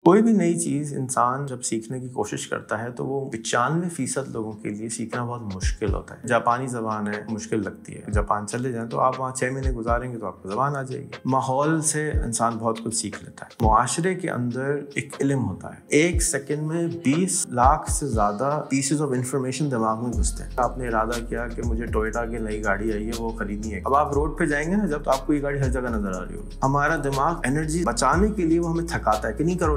کوئی بھی نئی چیز انسان جب سیکھنے کی کوشش کرتا ہے تو وہ 95% لوگوں کے لیے سیکھنا بہت مشکل ہوتا ہے۔ جاپانی زبان ہے، مشکل لگتی ہے۔ جاپان چلے جائیں تو آپ وہاں 6 مہینے گزاریں گے تو آپ کو زبان آ جائے گی۔ ماحول سے انسان بہت کچھ سیکھ لیتا ہے۔ معاشرے کے اندر ایک علم ہوتا ہے۔ 1 سیکنڈ میں 20 لاکھ سے زیادہ پیسز آف انفارمیشن دماغ میں گھستے ہیں۔ آپ نے ارادہ کیا کہ مجھے ٹوئوٹا کی نئی گاڑی آئی ہے، وہ خریدنی ہے۔ اب آپ روڈ پہ جائیں گے نا، جب تو آپ کو یہ گاڑی ہر جگہ نظر آ رہی ہوگی۔ ہمارا دماغ انرجی بچانے کے لیے وہ ہمیں تھکاتا ہے کہ نہیں کرو،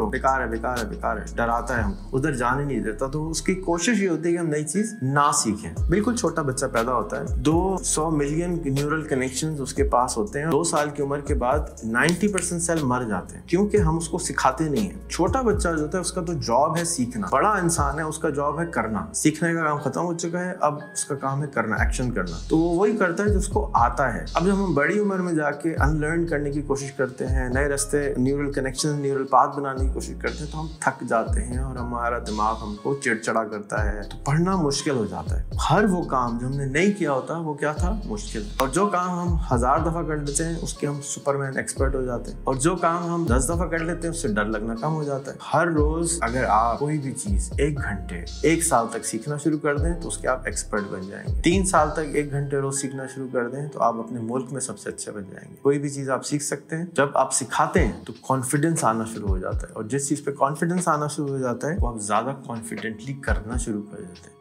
بیکار ہے، ڈراتا ہے، ہم ادھر جانے نہیں دیتا۔ تو اس کی کوشش یہ ہوتی ہے کہ ہم نئی چیز نہ سیکھیں۔ بالکل چھوٹا بچہ پیدا ہوتا ہے، 200 ملین نیورل کنیکشنز اس کے پاس ہوتے ہیں۔ 2 سال کی عمر کے بعد 90% سیل مر جاتے ہیں کیونکہ ہم اس کو سکھاتے نہیں ہیں۔ چھوٹا بچہ جو ہوتا ہے اس کا تو جاب ہے سیکھنا، بڑا انسان ہے اس کا جاب ہے کرنا۔ سیکھنے کا کام ختم ہو چکا ہے، اب اس کا کام ہے کرنا، ایکشن کرنا۔ تو وہ وہی کرتا ہے جو اس کو آتا ہے۔ اب جب ہم بڑی عمر میں جا کے ان لرن کرنے کی کوشش کرتے ہیں، نئے راستے، نیورل کنیکشن، نیورل پاتھ بنانے کی کوشش کرتے ہیں تو ہم تھک جاتے ہیں اور ہمارا دماغ ہم کو چڑچڑا کرتا ہے، تو پڑھنا مشکل ہو جاتا ہے۔ ہر وہ کام جو ہم نے نہیں کیا ہوتا وہ کیا تھا؟ مشکل۔ اور جو کام ہم 1000 دفعہ کر لیتے ہیں اس کے ہم سپرمین ایکسپرٹ ہو جاتے ہیں، اور جو کام ہم 10 دفعہ کر لیتے ہیں اس سے ڈر لگنا کم ہو جاتا ہے۔ ہر روز اگر آپ کوئی بھی چیز 1 گھنٹے 1 سال تک سیکھنا شروع کر دیں تو اس کے آپ ایکسپرٹ بن جائیں گے۔ 3 سال تک 1 گھنٹے روز سیکھنا شروع کر دیں تو آپ اپنے ملک میں سب سے اچھے بن جائیں گے۔ کوئی بھی چیز آپ سیکھ سکتے ہیں، جب آپ سکھاتے ہیں تو کانفیڈنس آنا شروع ہو جاتا ہے، اور جس چیز پہ کانفیڈنس آنا شروع ہو جاتا ہے وہ آپ زیادہ کانفیڈنٹلی کرنا شروع کر دیتے ہیں۔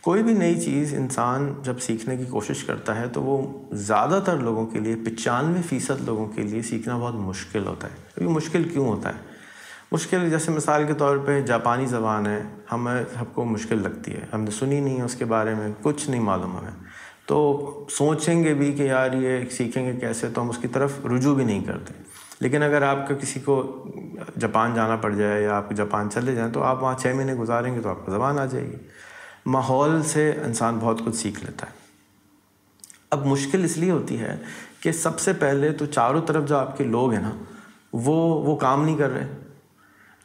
کوئی بھی نئی چیز انسان جب سیکھنے کی کوشش کرتا ہے تو وہ زیادہ تر لوگوں کے لیے 95% لوگوں کے لیے سیکھنا بہت مشکل ہوتا ہے۔ ابھی مشکل کیوں ہوتا ہے؟ مشکل جیسے مثال کے طور پہ جاپانی زبان ہے، ہمیں سب کو مشکل لگتی ہے، ہم نے سنی نہیں ہے اس کے بارے میں، کچھ نہیں معلوم ہمیں، تو سوچیں گے بھی کہ یار یہ سیکھیں گے کیسے، تو ہم اس کی طرف رجوع بھی نہیں کرتے۔ لیکن اگر آپ کا کسی کو جاپان جانا پڑ جائے یا آپ جاپان چلے جائیں تو آپ وہاں 6 مہینے گزاریں گے تو آپ کو زبان آ جائے گی۔ ماحول سے انسان بہت کچھ سیکھ لیتا ہے۔ اب مشکل اس لیے ہوتی ہے کہ سب سے پہلے تو چاروں طرف جو آپ کے لوگ ہیں نا وہ کام نہیں کر رہے۔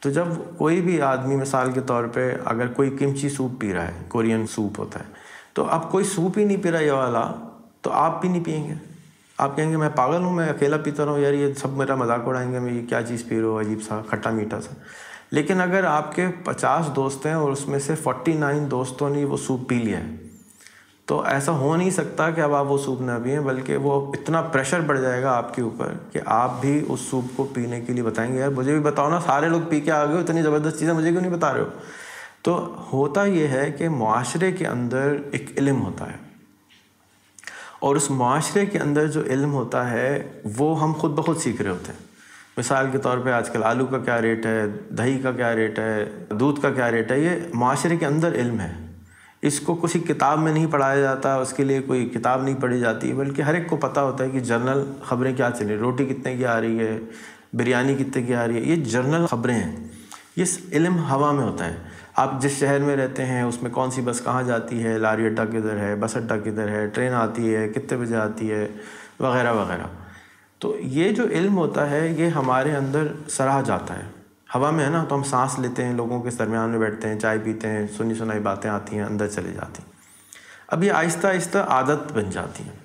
تو جب کوئی بھی آدمی مثال کے طور پہ اگر کوئی کمچی سوپ پی رہا ہے، کورین سوپ ہوتا ہے، تو اب کوئی سوپ ہی نہیں پی رہا یہ والا تو آپ بھی نہیں پئیں گے۔ آپ کہیں گے میں پاگل ہوں، میں اکیلا پیتا رہا ہوں، یار یہ سب میرا مذاق اڑائیں گے، میں یہ کیا چیز پی رہا ہوں، عجیب سا کھٹا میٹھا سا۔ لیکن اگر آپ کے 50 دوست ہیں اور اس میں سے 49 دوستوں نے وہ سوپ پی لیا ہے تو ایسا ہو نہیں سکتا کہ اب آپ وہ سوپ نہ پئیں، بلکہ وہ اتنا پریشر بڑھ جائے گا آپ کے اوپر کہ آپ بھی اس سوپ کو پینے کے لیے بتائیں گے یار مجھے بھی بتاؤ نا، سارے لوگ پی کے آ گئے، اتنی زبردست چیزیں مجھے کیوں نہیں بتا رہے ہو۔ تو ہوتا یہ ہے کہ معاشرے کے اندر ایک علم ہوتا ہے، اور اس معاشرے کے اندر جو علم ہوتا ہے وہ ہم خود بخود سیکھ رہے ہوتے ہیں۔ مثال کے طور پہ آج کل آلو کا کیا ریٹ ہے، دہی کا کیا ریٹ ہے، دودھ کا کیا ریٹ ہے، یہ معاشرے کے اندر علم ہے۔ اس کو کسی کتاب میں نہیں پڑھایا جاتا، اس کے لیے کوئی کتاب نہیں پڑھی جاتی، بلکہ ہر ایک کو پتہ ہوتا ہے کہ جرنل خبریں کیا چل رہی، روٹی کتنے کی آ رہی ہے، بریانی کتنے کی آ رہی ہے، یہ جرنل خبریں ہیں۔ یہ علم ہوا میں ہوتا ہے۔ آپ جس شہر میں رہتے ہیں اس میں کون سی بس کہاں جاتی ہے، لاری اڈہ کدھر ہے، بس اڈہ کدھر ہے، ٹرین آتی ہے کتنے بجے آتی ہے، وغیرہ وغیرہ۔ تو یہ جو علم ہوتا ہے یہ ہمارے اندر سراہ جاتا ہے، ہوا میں ہے نا، تو ہم سانس لیتے ہیں، لوگوں کے درمیان میں بیٹھتے ہیں، چائے پیتے ہیں، سنی سنائی باتیں آتی ہیں، اندر چلے جاتی ہیں۔ اب یہ آہستہ آہستہ عادت بن جاتی ہیں،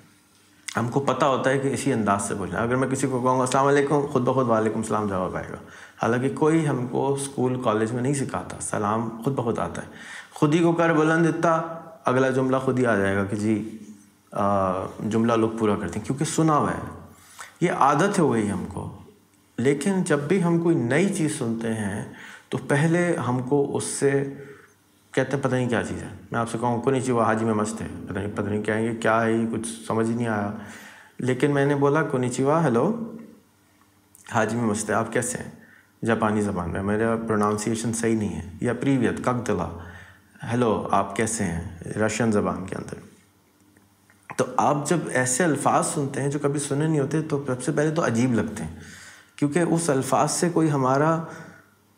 ہم کو پتہ ہوتا ہے کہ اسی انداز سے بولنا۔ اگر میں کسی کو کہوں گا السلام علیکم، خود بخود وعلیکم السلام جواب آئے گا، حالانکہ کوئی ہم کو اسکول کالج میں نہیں سکھاتا، سلام خود بخود آتا ہے۔ خود ہی کو کر بلند اتنا، اگلا جملہ خود ہی آ جائے گا کہ جی جملہ لوگ پورا کرتے ہیں، کیونکہ سنا ہوا ہے، یہ عادت ہو گئی ہم کو۔ لیکن جب بھی ہم کوئی نئی چیز سنتے ہیں تو پہلے ہم کو اس سے کہتے ہیں پتہ نہیں کیا چیز ہے۔ میں آپ سے کہوں کنیچیوا حاجی میں مست ہے، پتہ نہیں کیا ہے، یہ کیا ہے، یہ کچھ سمجھ ہی نہیں آیا۔ لیکن میں نے بولا کنیچیوا ہیلو حاجی میں مست ہے، آپ کیسے ہیں، جاپانی زبان میں، میرا پروناؤنسیشن صحیح نہیں ہے، یا پریویت کک دلا، ہیلو آپ کیسے ہیں، رشین زبان کے اندر۔ تو آپ جب ایسے الفاظ سنتے ہیں جو کبھی سنے نہیں ہوتے تو سب سے پہلے تو عجیب لگتے ہیں، کیونکہ اس الفاظ سے کوئی ہمارا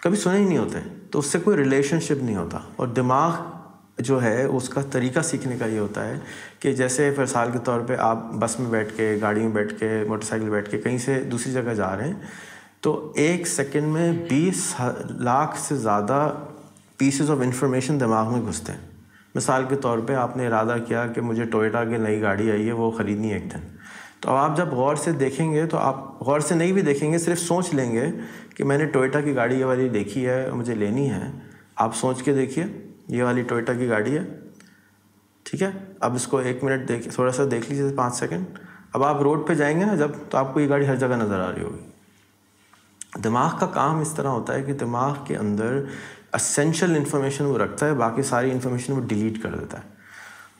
کبھی سنے ہی نہیں ہوتے، تو اس سے کوئی ریلیشن شپ نہیں ہوتا۔ اور دماغ جو ہے اس کا طریقہ سیکھنے کا یہ ہوتا ہے کہ جیسے مثال کے طور پہ آپ بس میں بیٹھ کے، گاڑی میں بیٹھ کے، موٹر سائیکل بیٹھ کے کہیں سے دوسری جگہ جا رہے ہیں، تو 1 سیکنڈ میں 20 لاکھ سے زیادہ پیسز آف انفارمیشن دماغ میں گھستے ہیں۔ مثال کے طور پہ آپ نے ارادہ کیا کہ مجھے ٹوئوٹا کی نئی گاڑی آئی ہے، وہ خریدنی ہے ایک دن، تو آپ جب غور سے دیکھیں گے تو آپ غور سے نہیں بھی دیکھیں گے, صرف سوچ لیں گے کہ میں نے ٹوئیٹا کی گاڑی یہ والی دیکھی ہے, مجھے لینی ہے. آپ سوچ کے دیکھیے یہ والی ٹوئیٹا کی گاڑی ہے, ٹھیک ہے. اب اس کو 1 منٹ دیکھ, تھوڑا سا دیکھ لیجیے 5 سیکنڈ. اب آپ روڈ پہ جائیں گے نا جب, تو آپ کو یہ گاڑی ہر جگہ نظر آ رہی ہوگی. دماغ کا کام اس طرح ہوتا ہے کہ دماغ کے اندر اسینشل انفارمیشن وہ رکھتا ہے, باقی ساری انفارمیشن وہ ڈیلیٹ کر دیتا ہے,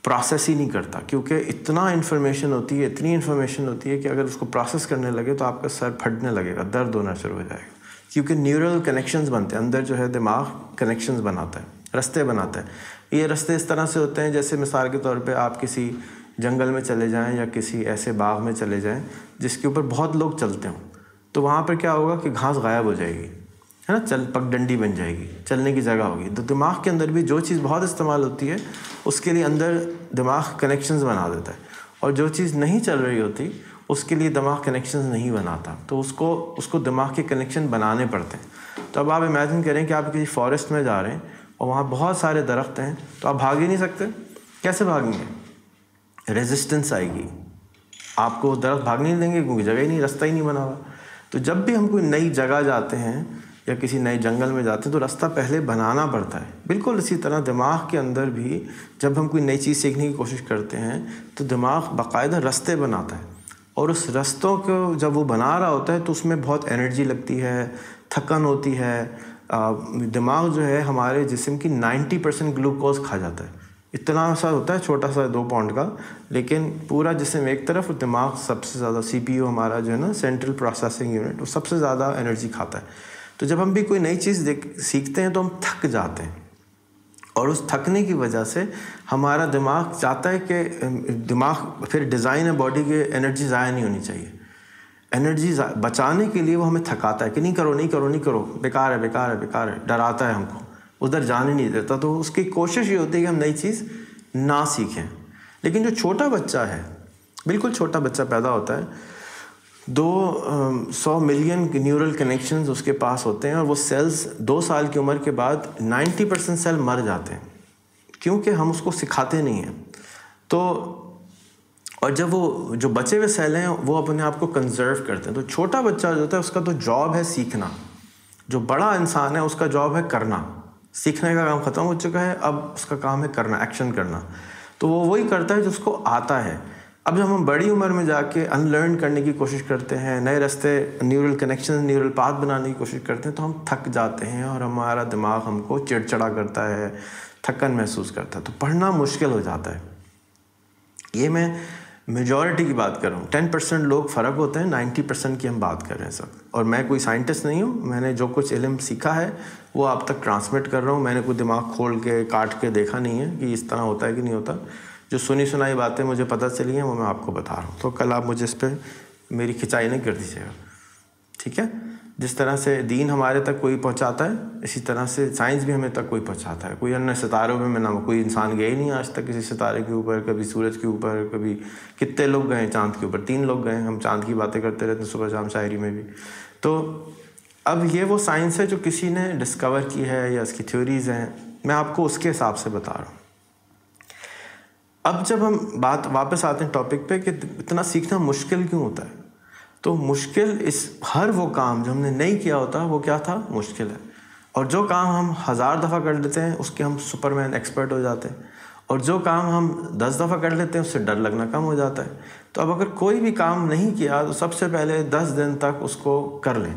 پروسیس ہی نہیں کرتا. کیونکہ اتنا انفارمیشن ہوتی ہے, اتنی انفارمیشن ہوتی ہے کہ اگر اس کو پروسیس کرنے لگے تو آپ کا سر پھٹنے لگے گا, درد ہونا شروع ہو جائے گا. کیونکہ نیورل کنیکشنز بنتے ہیں اندر, جو ہے دماغ کنیکشنز بناتا ہے, رستے بناتا ہے. یہ رستے اس طرح سے ہوتے ہیں جیسے مثال کے طور پہ آپ کسی جنگل میں چلے جائیں یا کسی ایسے باغ میں چلے جائیں جس کے اوپر بہت لوگ چلتے ہوں, تو وہاں پر کیا ہوگا کہ گھاس غائب ہو جائے گی, ہے نا, پگ ڈنڈی بن جائے گی, چلنے کی جگہ ہوگی. تو دماغ کے اندر بھی جو چیز بہت استعمال ہوتی ہے اس کے لیے اندر دماغ کنیکشنز بنا دیتا ہے, اور جو چیز نہیں چل رہی ہوتی اس کے لیے دماغ کنیکشنز نہیں بناتا. تو اس کو دماغ کے کنیکشن بنانے پڑتے ہیں. تو اب آپ امیجن کریں کہ آپ کسی فارسٹ میں جا رہے ہیں اور وہاں بہت سارے درخت ہیں, تو آپ بھاگ ہی نہیں سکتے. کیسے بھاگیں گے؟ ریزسٹنس آئے گی, آپ کو درخت بھاگنے نہیں دیں گے کیونکہ جگہ ہی نہیں, رستہ ہی نہیں بنا ہوا. تو جب بھی ہم کوئی نئی جگہ جاتے ہیں یا کسی نئے جنگل میں جاتے ہیں تو رستہ پہلے بنانا پڑتا ہے. بالکل اسی طرح دماغ کے اندر بھی جب ہم کوئی نئی چیز سیکھنے کی کوشش کرتے ہیں تو دماغ باقاعدہ رستے بناتا ہے, اور اس رستوں کو جب وہ بنا رہا ہوتا ہے تو اس میں بہت انرجی لگتی ہے, تھکن ہوتی ہے. دماغ جو ہے ہمارے جسم کی 90% گلوکوز کھا جاتا ہے. اتنا سا ہوتا ہے, چھوٹا سا 2 پاؤنڈ کا, لیکن پورا جسم ایک طرف, دماغ سب سے زیادہ, سی پی یو ہمارا جو ہے نا سینٹرل پروسیسنگ یونٹ, وہ سب سے زیادہ انرجی کھاتا ہے. تو جب ہم بھی کوئی نئی چیز سیکھتے ہیں تو ہم تھک جاتے ہیں, اور اس تھکنے کی وجہ سے ہمارا دماغ چاہتا ہے کہ دماغ پھر ڈیزائن ہے باڈی کے, انرجی ضائع نہیں ہونی چاہیے. انرجی بچانے کے لیے وہ ہمیں تھکاتا ہے کہ نہیں کرو نہیں کرو نہیں کرو, بیکار ہے بیکار ہے بیکار ہے, ڈراتا ہے ہم کو, ادھر جانے نہیں دیتا. تو اس کی کوشش یہ ہوتی ہے کہ ہم نئی چیز نہ سیکھیں. لیکن جو چھوٹا بچہ ہے, بالکل چھوٹا بچہ پیدا ہوتا ہے, 200 ملین نیورل کنیکشنز اس کے پاس ہوتے ہیں, اور وہ سیلز 2 سال کی عمر کے بعد 90% سیل مر جاتے ہیں, کیونکہ ہم اس کو سکھاتے نہیں ہیں. تو اور جب وہ جو بچے ہوئے سیل ہیں وہ اپنے آپ کو کنزرو کرتے ہیں. تو چھوٹا بچہ جو ہوتا ہے اس کا تو جاب ہے سیکھنا, جو بڑا انسان ہے اس کا جاب ہے کرنا. سیکھنے کا کام ختم ہو چکا ہے, اب اس کا کام ہے کرنا, ایکشن کرنا. تو وہ وہی کرتا ہے جو اس کو آتا ہے. اب جب ہم بڑی عمر میں جا کے ان لرن کرنے کی کوشش کرتے ہیں, نئے راستے, نیورل کنیکشن, نیورل پاتھ بنانے کی کوشش کرتے ہیں, تو ہم تھک جاتے ہیں اور ہمارا دماغ ہم کو چڑچڑا کرتا ہے, تھکن محسوس کرتا ہے. تو پڑھنا مشکل ہو جاتا ہے. یہ میں میجورٹی کی بات کر رہا ہوں. 10% لوگ فرق ہوتے ہیں, 90% کی ہم بات کر رہے ہیں سب. اور میں کوئی سائنٹسٹ نہیں ہوں, میں نے جو کچھ علم سیکھا ہے وہ آپ تک ٹرانسمٹ کر رہا ہوں. میں نے کوئی دماغ کھول کے کاٹ کے دیکھا نہیں ہے کہ اس طرح ہوتا ہے کہ نہیں ہوتا. جو سنی سنائی باتیں مجھے پتہ چلی ہیں وہ میں آپ کو بتا رہا ہوں. تو کل آپ مجھے اس پہ میری کھچائی نہیں کر دیجیے گا, ٹھیک ہے. جس طرح سے دین ہمارے تک کوئی پہنچاتا ہے, اسی طرح سے سائنس بھی ہمیں تک کوئی پہنچاتا ہے. کوئی انیہ ستاروں میں نہ کوئی انسان گئے ہی نہیں آج تک کسی ستارے کے اوپر, کبھی سورج کے اوپر, کبھی کتنے لوگ گئے چاند کے اوپر, 3 لوگ گئے. ہم چاند کی باتیں کرتے رہتے ہیں صبح شام شاعری میں بھی. تو اب یہ وہ سائنس ہے جو کسی نے ڈسکور کی ہے یا اس کی تھیوریز ہیں, میں آپ کو اس کے حساب سے بتا رہا ہوں. اب جب ہم بات واپس آتے ہیں ٹاپک پہ کہ اتنا سیکھنا مشکل کیوں ہوتا ہے, تو مشکل ہر وہ کام جو ہم نے نہیں کیا ہوتا وہ کیا تھا, مشکل ہے. اور جو کام ہم 1000 دفعہ کر لیتے ہیں اس کے ہم سپر مین ایکسپرٹ ہو جاتے ہیں, اور جو کام ہم 10 دفعہ کر لیتے ہیں اس سے ڈر لگنا کم ہو جاتا ہے. تو اب اگر کوئی بھی کام نہیں کیا تو سب سے پہلے 10 دن تک اس کو کر لیں.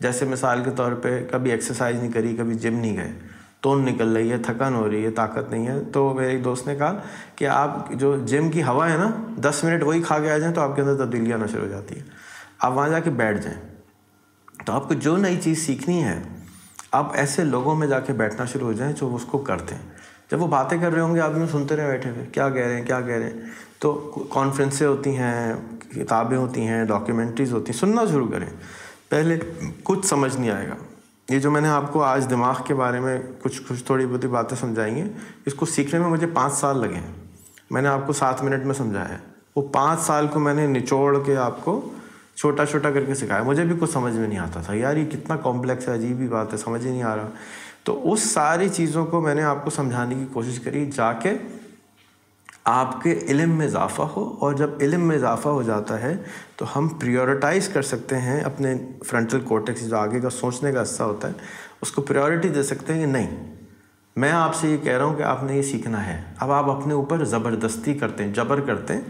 جیسے مثال کے طور پہ کبھی ایکسرسائز نہیں کری, کبھی جم نہیں گئے, توند نکل رہی ہے, تھکن ہو رہی ہے, طاقت نہیں ہے. تو میرے ایک دوست نے کہا کہ آپ جو جم کی ہوا ہے نا, 10 منٹ وہی کھا کے آ جائیں تو آپ کے اندر تبدیلی آنا شروع ہو جاتی ہے. آپ وہاں جا کے بیٹھ جائیں. تو آپ کو جو نئی چیز سیکھنی ہے آپ ایسے لوگوں میں جا کے بیٹھنا شروع ہو جائیں جو اس کو کرتے ہیں. جب وہ باتیں کر رہے ہوں گے آپ بھی سنتے رہے بیٹھے ہوئے, کیا کہہ رہے ہیں کیا کہہ رہے ہیں. تو کانفرنسیں ہوتی ہیں, کتابیں ہوتی ہیں, ڈاکیومنٹریز ہوتی ہیں, سننا شروع کریں. پہلے کچھ سمجھ نہیں آئے گا. یہ جو میں نے آپ کو آج دماغ کے بارے میں کچھ تھوڑی بہت باتیں سمجھائیں گے, اس کو سیکھنے میں مجھے 5 سال لگے ہیں. میں نے آپ کو 7 منٹ میں سمجھایا ہے. وہ 5 سال کو میں نے نچوڑ کے آپ کو چھوٹا چھوٹا کر کے سکھایا. مجھے بھی کچھ سمجھ میں نہیں آتا تھا, یار یہ کتنا کمپلیکس ہے, عجیب ہی بات ہے, سمجھ ہی نہیں آ رہا. تو اس ساری چیزوں کو میں نے آپ کو سمجھانے کی کوشش کری. جا کے آپ کے علم میں اضافہ ہو، اور جب علم میں اضافہ ہو جاتا ہے تو ہم پریورٹائز کر سکتے ہیں اپنے فرنٹل کورٹیکس، جو آگے کا سوچنے کا حصہ ہوتا ہے، اس کو پریورٹی دے سکتے ہیں کہ نہیں، میں آپ سے یہ کہہ رہا ہوں کہ آپ نے یہ سیکھنا ہے۔ اب آپ اپنے اوپر زبردستی کرتے ہیں، جبر کرتے ہیں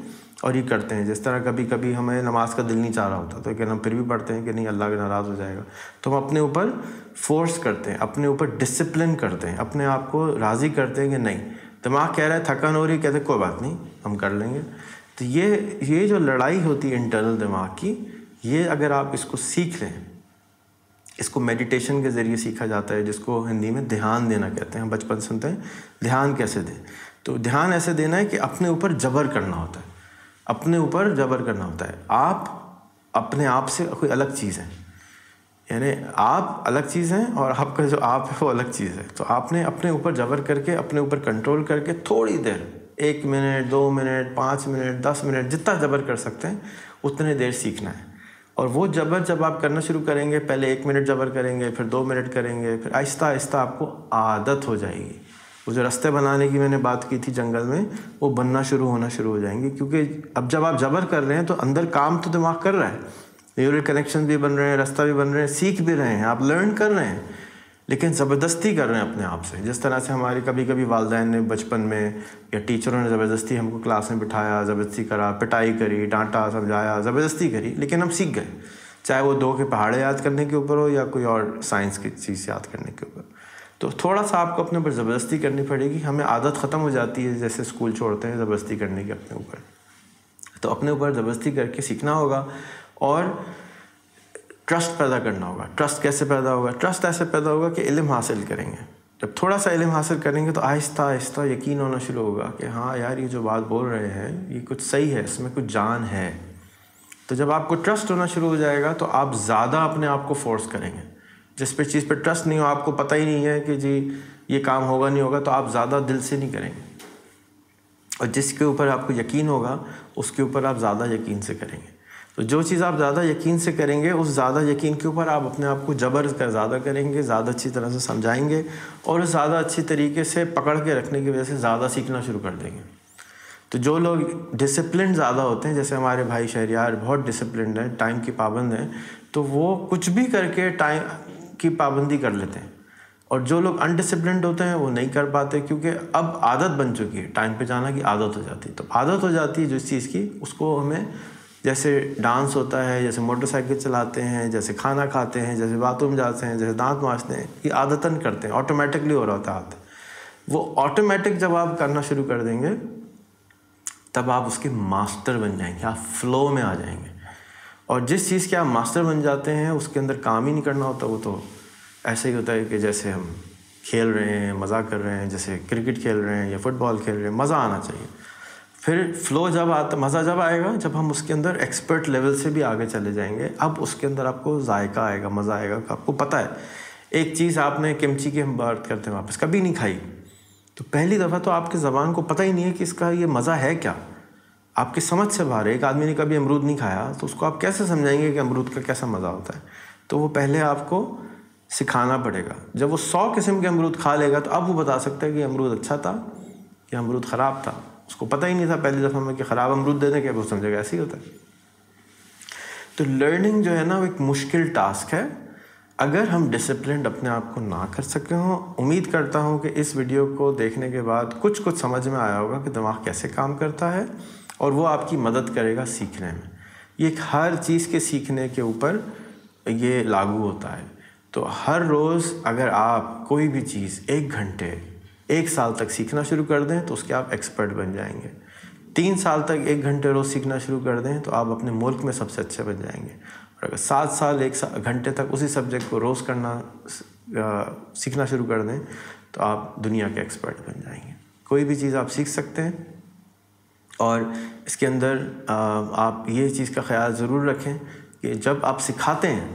اور یہ کرتے ہیں۔ جس طرح کبھی کبھی ہمیں نماز کا دل نہیں چاہ رہا ہوتا تو لیکن ہم پھر بھی پڑھتے ہیں کہ نہیں، اللہ کا ناراض ہو جائے گا، تو ہم اپنے اوپر فورس کرتے ہیں، اپنے اوپر ڈسپلن کرتے ہیں، اپنے آپ کو راضی کرتے ہیں کہ نہیں، دماغ کہہ رہا ہے تھکن ہو رہی، کہتے کوئی بات نہیں ہم کر لیں گے۔ تو یہ جو لڑائی ہوتی ہے انٹرنل دماغ کی، یہ اگر آپ اس کو سیکھ لیں، اس کو میڈیٹیشن کے ذریعے سیکھا جاتا ہے، جس کو ہندی میں دھیان دینا کہتے ہیں، بچپن سنتے ہیں دھیان کیسے دیں، تو دھیان ایسے دینا ہے کہ اپنے اوپر جبر کرنا ہوتا ہے، اپنے اوپر جبر کرنا ہوتا ہے۔ آپ اپنے آپ سے کوئی الگ چیز ہے، یعنی آپ الگ چیز ہیں اور آپ کا جو آپ ہے وہ الگ چیز ہے۔ تو آپ نے اپنے اوپر جبر کر کے، اپنے اوپر کنٹرول کر کے تھوڑی دیر، 1 منٹ 2 منٹ 5 منٹ 10 منٹ جتنا جبر کر سکتے ہیں اتنے دیر سیکھنا ہے۔ اور وہ جبر جب آپ کرنا شروع کریں گے، پہلے 1 منٹ جبر کریں گے، پھر 2 منٹ کریں گے، پھر آہستہ آہستہ آپ کو عادت ہو جائے گی۔ وہ جو رستے بنانے کی میں نے بات کی تھی جنگل میں، وہ بننا ہونا شروع ہو جائیں گے، کیونکہ اب جب آپ جبر کر رہے ہیں تو اندر کام تو دماغ کر رہا ہے، نیورل کنیکشن بھی بن رہے ہیں، رستہ بھی بن رہے ہیں، سیکھ بھی رہے ہیں، آپ لرن کر رہے ہیں، لیکن زبردستی کر رہے ہیں اپنے آپ سے۔ جس طرح سے ہماری کبھی کبھی والدین نے بچپن میں یا ٹیچروں نے زبردستی ہم کو کلاس میں بٹھایا، زبردستی کرا، پٹائی کری، ڈانٹا، سمجھایا، زبردستی کری، لیکن ہم سیکھ گئے، چاہے وہ 2 کے پہاڑے یاد کرنے کے اوپر ہو یا کوئی اور سائنس کی چیز یاد کرنے کے اوپر۔ تو تھوڑا سا آپ کو اپنے اوپر زبردستی کرنی پڑے گی، ہمیں عادت ختم ہو جاتی ہے جیسے اسکول چھوڑتے ہیں زبردستی کرنے کی اپنے اوپر، تو اپنے اوپر زبردستی کر کے سیکھنا ہوگا اور ٹرسٹ پیدا کرنا ہوگا۔ ٹرسٹ کیسے پیدا ہوگا؟ ٹرسٹ ایسے پیدا ہوگا کہ علم حاصل کریں گے، جب تھوڑا سا علم حاصل کریں گے تو آہستہ آہستہ یقین ہونا شروع ہوگا کہ ہاں یار یہ جو بات بول رہے ہیں یہ کچھ صحیح ہے، اس میں کچھ جان ہے۔ تو جب آپ کو ٹرسٹ ہونا شروع ہو جائے گا تو آپ زیادہ اپنے آپ کو فورس کریں گے۔ جس پہ چیز پہ ٹرسٹ نہیں ہو، آپ کو پتہ ہی نہیں ہے کہ جی یہ کام ہوگا نہیں ہوگا، تو آپ زیادہ دل سے نہیں کریں گے، اور جس کے اوپر آپ کو یقین ہوگا اس کے اوپر آپ زیادہ یقین سے کریں گے۔ تو جو چیز آپ زیادہ یقین سے کریں گے، اس زیادہ یقین کے اوپر آپ اپنے آپ کو جبر کر زیادہ کریں گے، زیادہ اچھی طرح سے سمجھائیں گے، اور زیادہ اچھی طریقے سے پکڑ کے رکھنے کی وجہ سے زیادہ سیکھنا شروع کر دیں گے۔ تو جو لوگ ڈسپلن زیادہ ہوتے ہیں، جیسے ہمارے بھائی شہریار بہت ڈسپلنڈ ہیں، ٹائم کی پابند ہیں، تو وہ کچھ بھی کر کے ٹائم کی پابندی کر لیتے ہیں، اور جو لوگ انڈسپلنڈ ہوتے ہیں وہ نہیں کر پاتے، کیونکہ اب عادت بن چکی ہے، ٹائم پہ جانا کی عادت ہو جاتی ہے۔ تو عادت ہو جاتی ہے جس چیز کی، اس کو ہمیں جیسے ڈانس ہوتا ہے، جیسے موٹر سائیکل چلاتے ہیں، جیسے کھانا کھاتے ہیں، جیسے باتھ روم جاتے ہیں، جیسے دانت مانجتے ہیں، یہ عادتاً کرتے ہیں، آٹومیٹکلی ہو رہا ہوتا ہے۔ وہ آٹومیٹک جب آپ کرنا شروع کر دیں گے تب آپ اس کے ماسٹر بن جائیں گے، آپ فلو میں آ جائیں گے، اور جس چیز کے آپ ماسٹر بن جاتے ہیں اس کے اندر کام ہی نہیں کرنا ہوتا، وہ تو ایسے ہی ہوتا ہے کہ جیسے ہم کھیل رہے ہیں، مزہ کر رہے ہیں، جیسے کرکٹ کھیل رہے ہیں یا فٹ بال کھیل رہے ہیں، مزہ آنا چاہیے۔ پھر فلو جب آتا، مزہ جب آئے گا جب ہم اس کے اندر ایکسپرٹ لیول سے بھی آگے چلے جائیں گے، اب اس کے اندر آپ کو ذائقہ آئے گا، مزہ آئے گا۔ آپ کو پتہ ہے ایک چیز آپ نے کمچی کی ہم بات کرتے ہیں واپس کبھی نہیں کھائی، تو پہلی دفعہ تو آپ کی زبان کو پتہ ہی نہیں ہے کہ اس کا یہ مزہ ہے کیا، آپ کی سمجھ سے باہر ہے۔ ایک آدمی نے کبھی امرود نہیں کھایا تو اس کو آپ کیسے سمجھائیں گے کہ امرود کا کیسا مزہ ہوتا ہے؟ تو وہ پہلے آپ کو سکھانا پڑے گا۔ جب وہ 100 قسم کے امرود کھا لے گا تو اب وہ بتا سکتا ہے کہ امرود اچھا تھا یا امرود خراب تھا۔ اس کو پتہ ہی نہیں تھا پہلی دفعہ میں کہ خراب امرود دے دیں کہ وہ سمجھے گا ایسے ہی ہوتا ہے۔ تو لرننگ جو ہے نا وہ ایک مشکل ٹاسک ہے اگر ہم ڈسپلنڈ اپنے آپ کو نہ کر سکے ہوں۔ امید کرتا ہوں کہ اس ویڈیو کو دیکھنے کے بعد کچھ سمجھ میں آیا ہوگا کہ دماغ کیسے کام کرتا ہے، اور وہ آپ کی مدد کرے گا سیکھنے میں۔ یہ ہر چیز کے سیکھنے کے اوپر یہ لاگو ہوتا ہے۔ تو ہر روز اگر آپ کوئی بھی چیز 1 گھنٹے 1 سال تک سیکھنا شروع کر دیں تو اس کے آپ ایکسپرٹ بن جائیں گے۔ 3 سال تک 1 گھنٹے روز سیکھنا شروع کر دیں تو آپ اپنے ملک میں سب سے اچھے بن جائیں گے، اور اگر 7 سال 1 گھنٹے تک اسی سبجیکٹ کو روز سیکھنا شروع کر دیں تو آپ دنیا کے ایکسپرٹ بن جائیں گے۔ کوئی بھی چیز آپ سیکھ سکتے ہیں، اور اس کے اندر آپ یہ چیز کا خیال ضرور رکھیں کہ جب آپ سکھاتے ہیں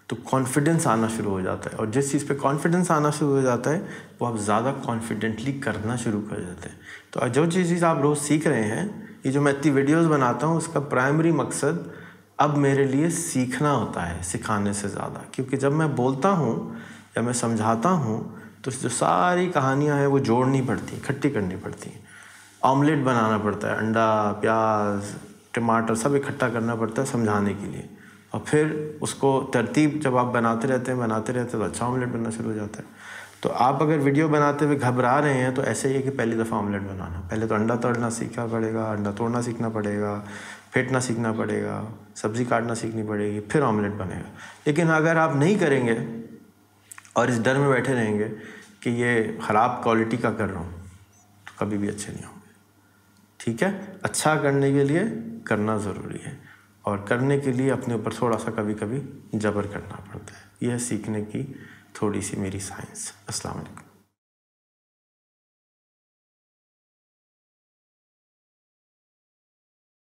تو کانفیڈنس آنا شروع ہو جاتا ہے، اور جس چیز پہ کانفیڈنس آنا شروع ہو جاتا ہے وہ آپ زیادہ کانفیڈنٹلی کرنا شروع کر جاتے ہیں۔ تو جو چیز آپ روز سیکھ رہے ہیں، یہ جو میں اتنی ویڈیوز بناتا ہوں، اس کا پرائمری مقصد اب میرے لیے سیکھنا ہوتا ہے سکھانے سے زیادہ، کیونکہ جب میں بولتا ہوں یا میں سمجھاتا ہوں تو جو ساری کہانیاں ہیں وہ جوڑنی پڑتی ہیں، اکٹھی کرنی پڑتی ہیں۔ آملیٹ بنانا پڑتا ہے، انڈا، پیاز، ٹماٹر سب اکٹھا کرنا پڑتا ہے سمجھانے کے لیے، اور پھر اس کو ترتیب جب آپ بناتے رہتے ہیں تو اچھا آملیٹ بننا شروع ہو جاتا ہے۔ تو آپ اگر ویڈیو بناتے ہوئے گھبرا رہے ہیں تو ایسے ہی ہے کہ پہلی دفعہ آملیٹ بنانا، پہلے تو انڈا توڑنا سیکھنا پڑے گا، انڈا توڑنا سیکھنا پڑے گا، پھیٹنا سیکھنا پڑے گا، سبزی کاٹنا سیکھنی پڑے گی، پھر آملیٹ بنے گا۔ لیکن اگر آپ نہیں کریں گے اور اس ڈر میں بیٹھے رہیں گے کہ یہ خراب کوالٹی کا کر رہا ہوں، تو کبھی بھی اچھے نہیں ہوں گے۔ ٹھیک ہے، اچھا کرنے کے لیے کرنا ضروری ہے، اور کرنے کے لیے اپنے اوپر تھوڑا سا کبھی کبھی جبر کرنا پڑتا ہے۔ یہ ہے سیکھنے کی تھوڑی سی میری سائنس۔ السلام علیکم۔